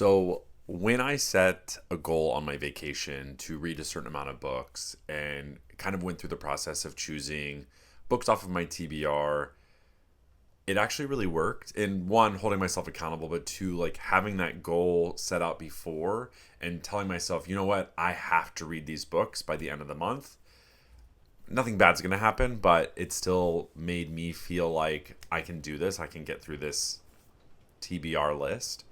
So, when I set a goal on my vacation to read a certain amount of books and kind of went through the process of choosing books off of my TBR, it actually really worked. And one, holding myself accountable, but two, like having that goal set out before and telling myself, you know what, I have to read these books by the end of the month. Nothing bad's going to happen, but it still made me feel like I can do this. I can get through this TBR list.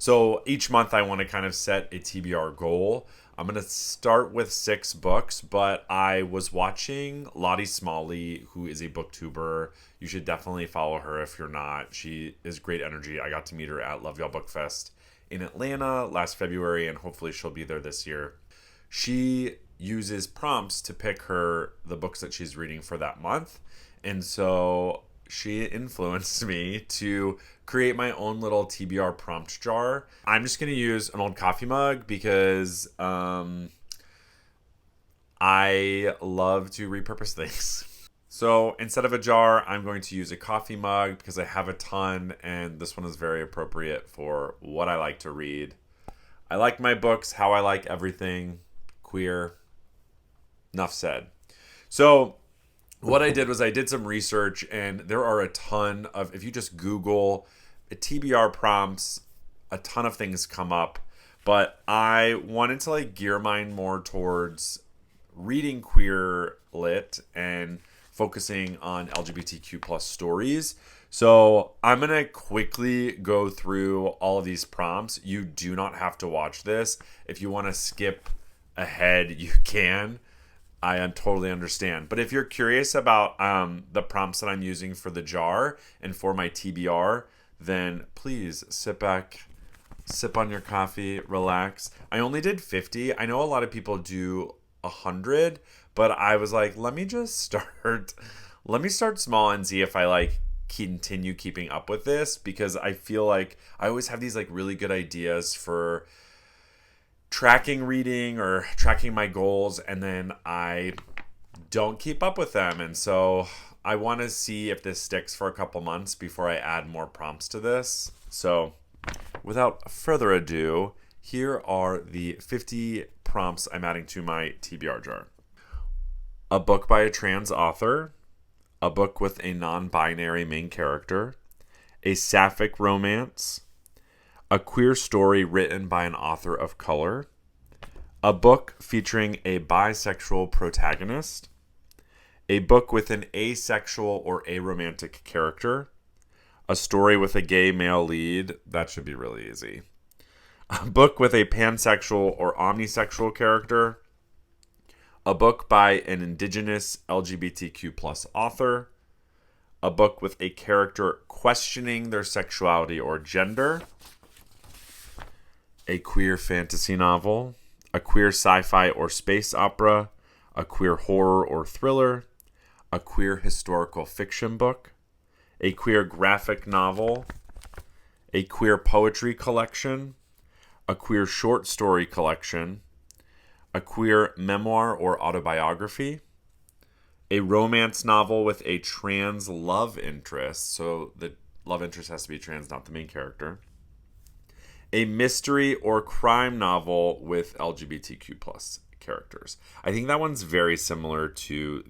So each month I want to kind of set a TBR goal. I'm going to start with 6 books, but I was watching Lottie Smalley, who is a booktuber. You should definitely follow her if you're not. She is great energy. I got to meet her at Love Y'all Book Fest in Atlanta last February, and hopefully she'll be there this year. She uses prompts to pick the books that she's reading for that month. And so she influenced me to create my own little TBR prompt jar. I'm just going to use an old coffee mug because I love to repurpose things. So instead of a jar, I'm going to use a coffee mug because I have a ton, and this one is very appropriate for what I like to read. I like my books how I like everything queer. Enough said. So what I did was I did some research, and there are a ton of, if you just Google TBR prompts, a ton of things come up. But I wanted to gear mine more towards reading queer lit and focusing on LGBTQ plus stories. So I'm going to quickly go through all of these prompts. You do not have to watch this. If you want to skip ahead, you can. I totally understand. But if you're curious about the prompts that I'm using for the jar and for my TBR, then please sit back, sip on your coffee, relax. I only did 50. I know a lot of people do 100, but I was like, let me start small and see if I continue keeping up with this, because I feel like I always have these really good ideas for tracking reading or tracking my goals, and then I don't keep up with them. And so I want to see if this sticks for a couple months before I add more prompts to this. So without further ado, here are the 50 prompts I'm adding to my TBR jar. A book by a trans author, a book with a non-binary main character, a sapphic romance, a queer story written by an author of color, a book featuring a bisexual protagonist, a book with an asexual or aromantic character, a story with a gay male lead, that should be really easy, a book with a pansexual or omnisexual character, a book by an indigenous LGBTQ plus author, a book with a character questioning their sexuality or gender, a queer fantasy novel, a queer sci-fi or space opera, a queer horror or thriller, a queer historical fiction book, a queer graphic novel, a queer poetry collection, a queer short story collection, a queer memoir or autobiography, a romance novel with a trans love interest, so the love interest has to be trans, not the main character, a mystery or crime novel with LGBTQ plus characters. I think that one's very similar to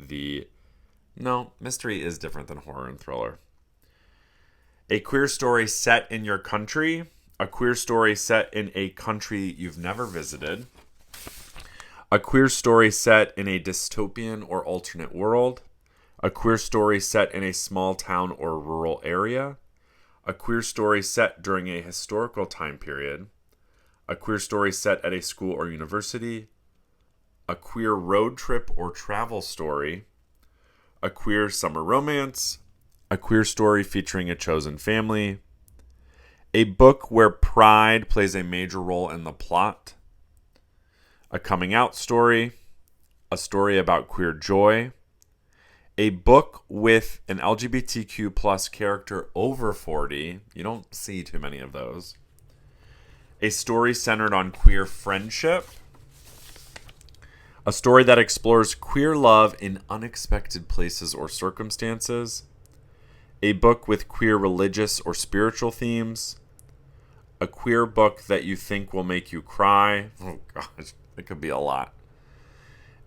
no, mystery is different than horror and thriller. A queer story set in your country, a queer story set in a country you've never visited, a queer story set in a dystopian or alternate world, a queer story set in a small town or rural area, a queer story set during a historical time period, a queer story set at a school or university, a queer road trip or travel story, a queer summer romance, a queer story featuring a chosen family, a book where pride plays a major role in the plot, a coming out story, a story about queer joy, a book with an LGBTQ plus character over 40. You don't see too many of those. A story centered on queer friendship. A story that explores queer love in unexpected places or circumstances. A book with queer religious or spiritual themes. a queer book that you think will make you cry. Oh gosh, it could be a lot.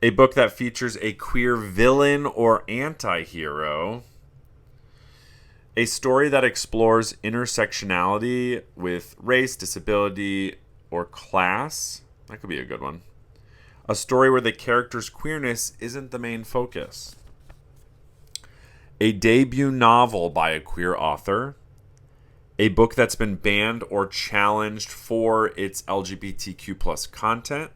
A book that features a queer villain or anti-hero. A story that explores intersectionality with race, disability, or class. That could be a good one. A story where the character's queerness isn't the main focus. A debut novel by a queer author. A book that's been banned or challenged for its LGBTQ plus content.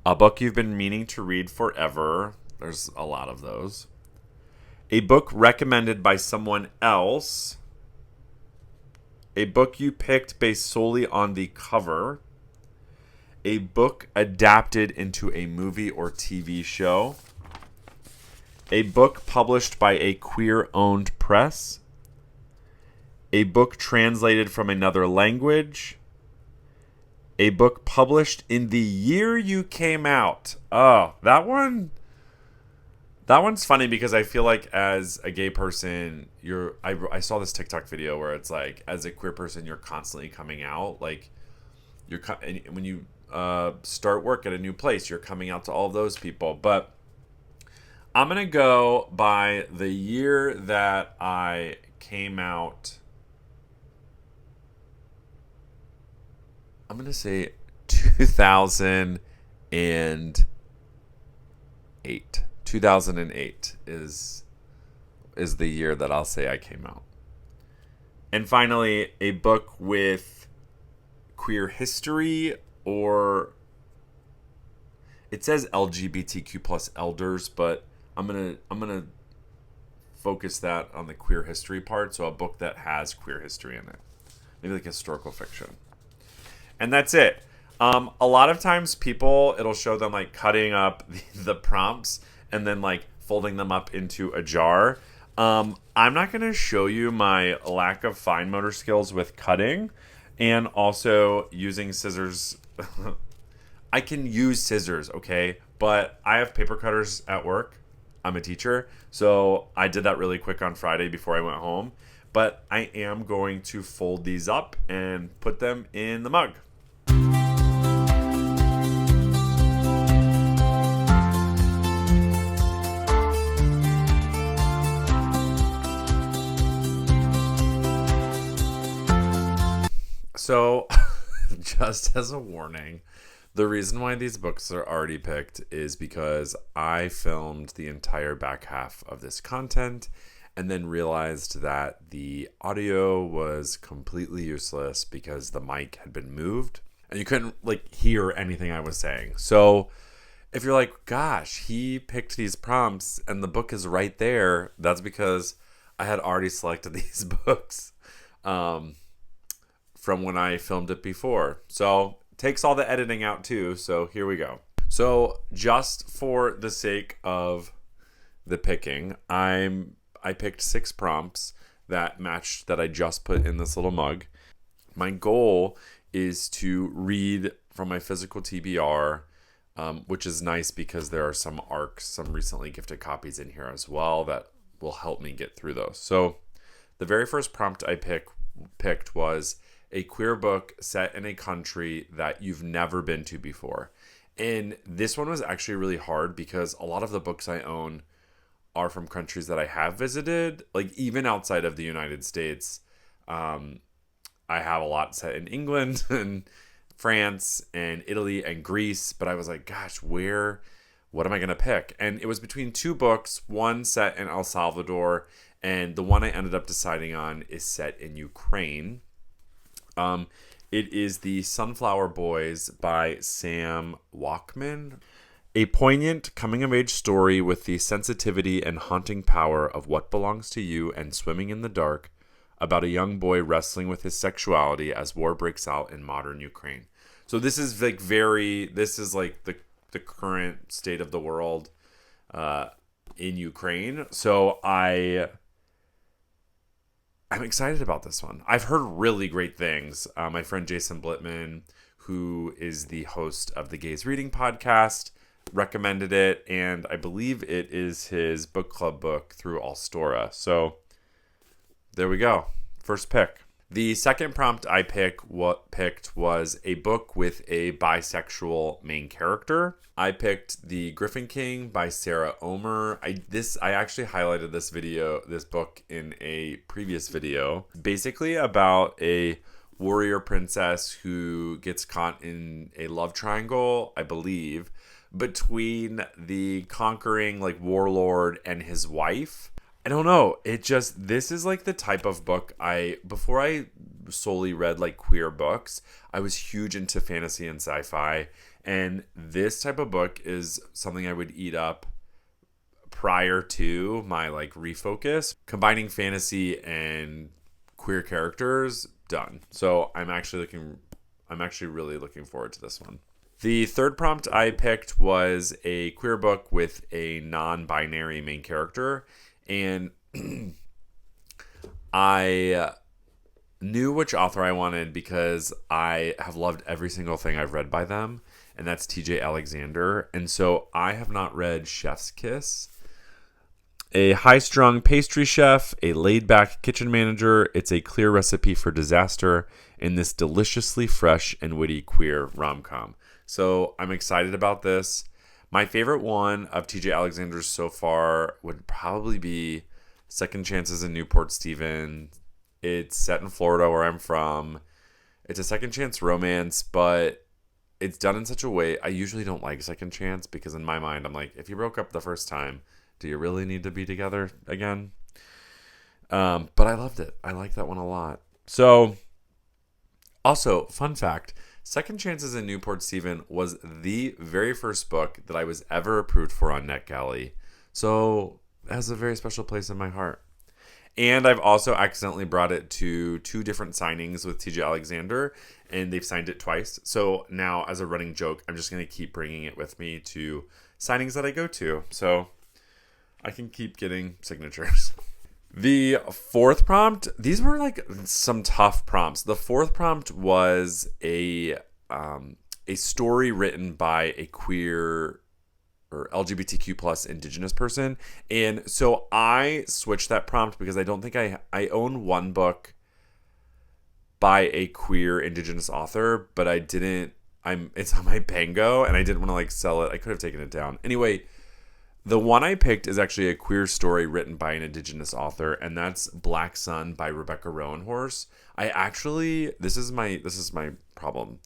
A book you've been meaning to read forever. There's a lot of those. A book recommended by someone else. A book you picked based solely on the cover. A book adapted into a movie or TV show. A book published by a queer-owned press. A book translated from another language. A book published in the year you came out. Oh, that one's funny because I feel like as a gay person, I saw this TikTok video where it's like, as a queer person, you're constantly coming out. Like, when you start work at a new place, you're coming out to all of those people. But I'm going to go by the year that I came out. I'm going to say 2008. 2008 is the year that I'll say I came out. And finally, a book with queer history, or it says LGBTQ plus elders, but I'm gonna focus that on the queer history part. So a book that has queer history in it, maybe like historical fiction. And that's it. A lot of times it'll show them like cutting up the prompts and then like folding them up into a jar. I'm not going to show you my lack of fine motor skills with cutting and also using scissors. I can use scissors, okay? But I have paper cutters at work. I'm a teacher. So I did that really quick on Friday before I went home. But I am going to fold these up and put them in the mug. So, just as a warning, the reason why these books are already picked is because I filmed the entire back half of this content and then realized that the audio was completely useless because the mic had been moved and you couldn't like hear anything I was saying. So, if you're like, gosh, he picked these prompts and the book is right there, that's because I had already selected these books. From when I filmed it before. So takes all the editing out too. So here we go. So just for the sake of the picking, I picked 6 prompts that matched that I just put in this little mug. My goal is to read from my physical TBR, which is nice because there are some ARCs, some recently gifted copies in here as well that will help me get through those. So the very first prompt I picked was a queer book set in a country that you've never been to before. And this one was actually really hard because a lot of the books I own are from countries that I have visited, like even outside of the United States. I have a lot set in England and France and Italy and Greece, but I was like, gosh, what am I going to pick? And it was between 2 books, one set in El Salvador, and the one I ended up deciding on is set in Ukraine. It is The Sunflower Boys by Sam Walkman. A poignant coming-of-age story with the sensitivity and haunting power of what belongs to you and swimming in the dark about a young boy wrestling with his sexuality as war breaks out in modern Ukraine. So this is like the current state of the world in Ukraine. So I'm excited about this one. I've heard really great things. My friend Jason Blitman, who is the host of the Gays Reading podcast, recommended it, and I believe it is his book club book through Allstora. So there we go. First pick. The second prompt I picked was a book with a bisexual main character. I picked The Griffin King by Sarah Omer. I actually highlighted this book in a previous video. Basically about a warrior princess who gets caught in a love triangle, I believe, between the conquering warlord and his wife. I don't know. This is the type of book before I solely read queer books, I was huge into fantasy and sci-fi. And this type of book is something I would eat up prior to my refocus. Combining fantasy and queer characters, done. So I'm actually really looking forward to this one. The third prompt I picked was a queer book with a non-binary main character. And I knew which author I wanted because I have loved every single thing I've read by them, and that's TJ Alexander. And so I have not read Chef's Kiss. A high-strung pastry chef, a laid-back kitchen manager, it's a clear recipe for disaster in this deliciously fresh and witty queer rom-com. So I'm excited about this. My favorite one of TJ Alexander's so far would probably be Second Chances in Newport Stephen. It's set in Florida, where I'm from. It's a second chance romance, but it's done in such a way. I usually don't like second chance because in my mind, I'm like, if you broke up the first time, do you really need to be together again? But I loved it. I like that one a lot. So, also, fun fact, Second Chances in Newport Stephen was the very first book that I was ever approved for on NetGalley. So it has a very special place in my heart. And I've also accidentally brought it to 2 different signings with TJ Alexander, and they've signed it twice. So now, as a running joke, I'm just going to keep bringing it with me to signings that I go to, so I can keep getting signatures. The fourth prompt, these were some tough prompts. The fourth prompt was a story written by a queer or LGBTQ plus Indigenous person. And so I switched that prompt because I don't think I own one book by a queer Indigenous author, but it's on my Pango and I didn't want to sell it. I could have taken it down. Anyway, the one I picked is actually a queer story written by an Indigenous author, and that's Black Sun by Rebecca Rowanhorse. This is my problem.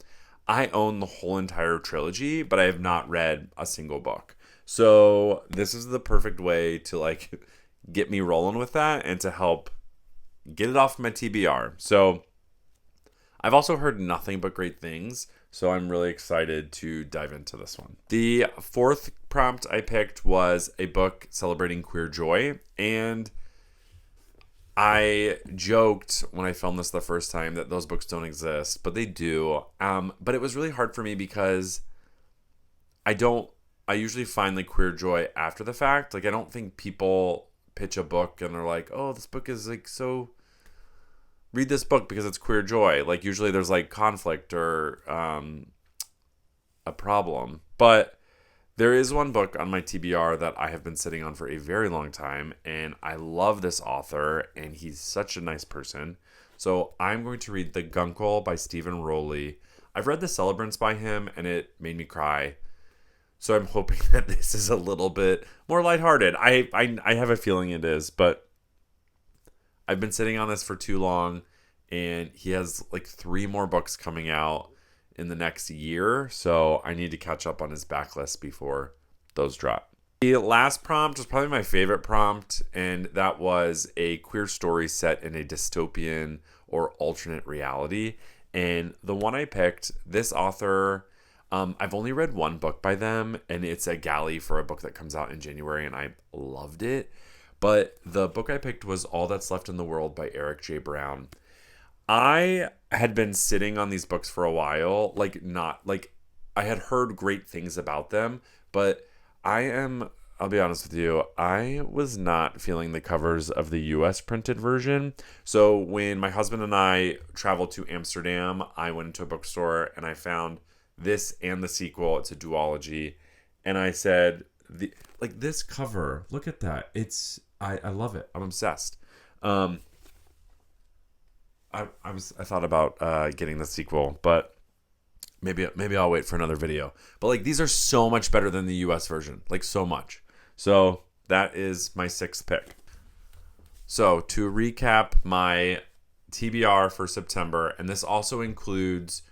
I own the whole entire trilogy, but I have not read a single book. So this is the perfect way to get me rolling with that and to help get it off my TBR. So I've also heard nothing but great things, so I'm really excited to dive into this one. The fourth prompt I picked was a book celebrating queer joy, and I joked when I filmed this the first time that those books don't exist, but they do. But it was really hard for me because I usually find queer joy after the fact. I don't think people pitch a book and they're like, oh, this book is so... read this book because it's queer joy. Usually there's conflict or a problem. But there is one book on my TBR that I have been sitting on for a very long time, and I love this author, and he's such a nice person. So I'm going to read The Guncle by Stephen Rowley. I've read The Celebrants by him, and it made me cry. So I'm hoping that this is a little bit more lighthearted. I have a feeling it is, but I've been sitting on this for too long, and he has 3 more books coming out in the next year, so I need to catch up on his backlist before those drop. The last prompt was probably my favorite prompt, and that was a queer story set in a dystopian or alternate reality. And the one I picked, this author, I've only read one book by them, and it's a galley for a book that comes out in January, and I loved it. But the book I picked was All That's Left in the World by Eric J. Brown. I had been sitting on these books for a while, I had heard great things about them, but I'll be honest with you, I was not feeling the covers of the US printed version. So when my husband and I traveled to Amsterdam, I went into a bookstore and I found this and the sequel. It's a duology. And I said, this cover, look at that. I love it. I'm obsessed. I thought about getting the sequel, but maybe I'll wait for another video. But like these are so much better than the US version, like so much. So that is my 6th pick. So to recap my TBR for September, and this also includes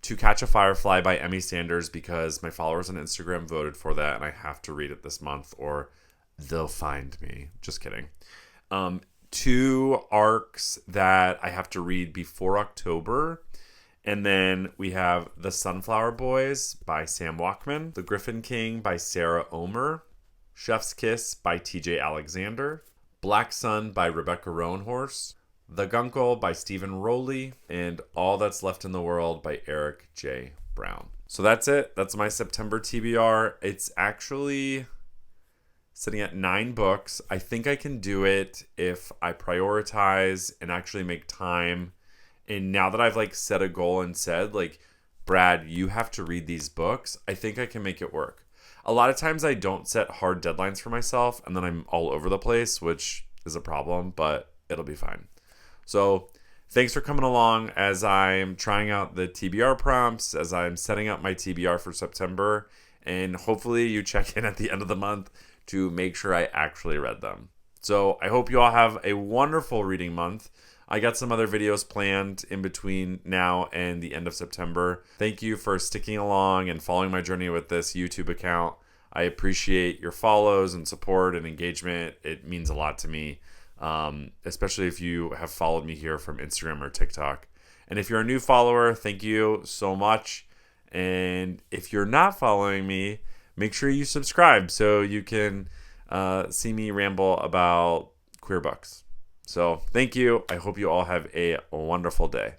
To Catch a Firefly by Emmy Sanders, because my followers on Instagram voted for that and I have to read it this month or they'll find me. Just kidding. 2 arcs that I have to read before October. And then we have The Sunflower Boys by Sam Walkman, The Griffin King by Sarah Omer, Chef's Kiss by TJ Alexander, Black Sun by Rebecca Roanhorse, The Guncle by Stephen Rowley, and All That's Left in the World by Eric J. Brown. So that's it. That's my September TBR. It's actually sitting at 9 books. I think I can do it if I prioritize and actually make time. And now that I've like set a goal and said like, Brad, you have to read these books, I think I can make it work. A lot of times I don't set hard deadlines for myself and then I'm all over the place, which is a problem, but it'll be fine. So thanks for coming along as I'm trying out the TBR prompts, as I'm setting up my TBR for September, and hopefully you check in at the end of the month to make sure I actually read them. So I hope you all have a wonderful reading month. I got some other videos planned in between now and the end of September. Thank you for sticking along and following my journey with this YouTube account. I appreciate your follows and support and engagement. It means a lot to me, especially if you have followed me here from Instagram or TikTok. And if you're a new follower, thank you so much. And if you're not following me, make sure you subscribe so you can see me ramble about queer books. So thank you. I hope you all have a wonderful day.